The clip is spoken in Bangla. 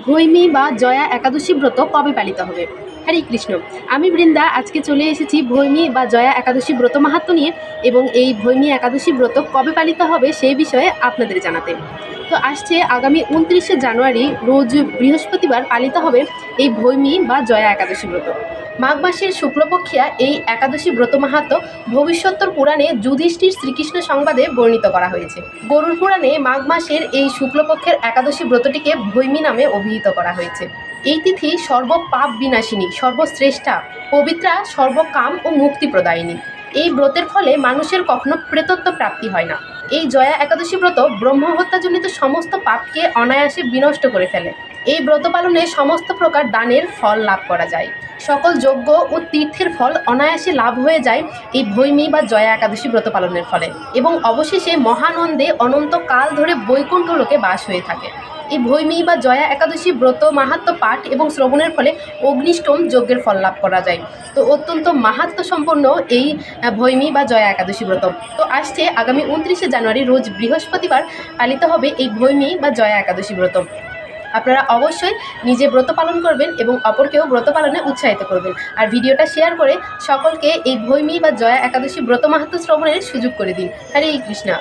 ভৈমী বা জয়া একাদশী ব্রত কবে পালিত হবে? হরে কৃষ্ণ। আমি বৃন্দা আজকে চলে এসেছি ভৈমী বা জয়া একাদশী ব্রত মাহাত্ম্য নিয়ে, এবং এই ভৈমী একাদশী ব্রত কবে পালিত হবে সেই বিষয়ে আপনাদের জানাতে। তো আসছে আগামী 29শে জানুয়ারি রোজ বৃহস্পতিবার পালিত হবে এই ভৈমী বা জয়া একাদশী ব্রত। মাঘ মাসের শুক্লপক্ষিয়া এই একাদশী ব্রত মাহাত্ম্য ভবিষ্যোত্তর পুরাণে যুধিষ্ঠির শ্রীকৃষ্ণ সংবাদে বর্ণিত করা হয়েছে। গরুড় পুরাণে মাঘ মাসের এই শুক্লপক্ষের একাদশী ব্রতটিকে ভৈমী নামে অভিহিত করা হয়েছে। এই তিথি সর্বপাপ বিনাশিনী, সর্বশ্রেষ্ঠা, পবিত্রা, সর্বকাম ও মুক্তি প্রদায়িনী। এই ব্রতের ফলে মানুষের কখনো প্রেতত্ব প্রাপ্তি হয় না। এই জয়া একাদশী ব্রত ব্রহ্মহত্যাজনিত সমস্ত পাপকে অনায়াসে বিনষ্ট করে ফেলে। এই ব্রত পালনে সমস্ত প্রকার দানের ফল লাভ করা যায়। সকল যজ্ঞ ও তীর্থের ফল অনায়াসে লাভ হয়ে যায় এই ভৈমী বা জয়া একাদশী ব্রত পালনের ফলে, এবং অবশেষে মহানন্দে অনন্তকাল ধরে বৈকুণ্ঠ লোকে বাস হয়ে থাকে। এই ভৈমী বা জয়া একাদশী ব্রত মাহাত্ম্য পাঠ এবং শ্রবণের ফলে অগ্নিষ্টম যজ্ঞের ফল লাভ করা যায়। তো অত্যন্ত মাহাত্ম্য সম্পন্ন এই ভৈমী বা জয়া একাদশী ব্রত। তো আসছে আগামী 29শে জানুয়ারি রোজ বৃহস্পতিবার পালিত হবে এই ভৈমী বা জয়া একাদশী ব্রত। আপনারা অবশ্যই নিজে ব্রত পালন করবেন এবং অপরকেও ব্রত পালনে উৎসাহিত করবেন, আর ভিডিওটা শেয়ার করে সকলকে এই ভৈমী বা জয়া একাদশী ব্রত মাহাত্ম্য শ্রবণের সুযোগ করে দিন। হরে কৃষ্ণা।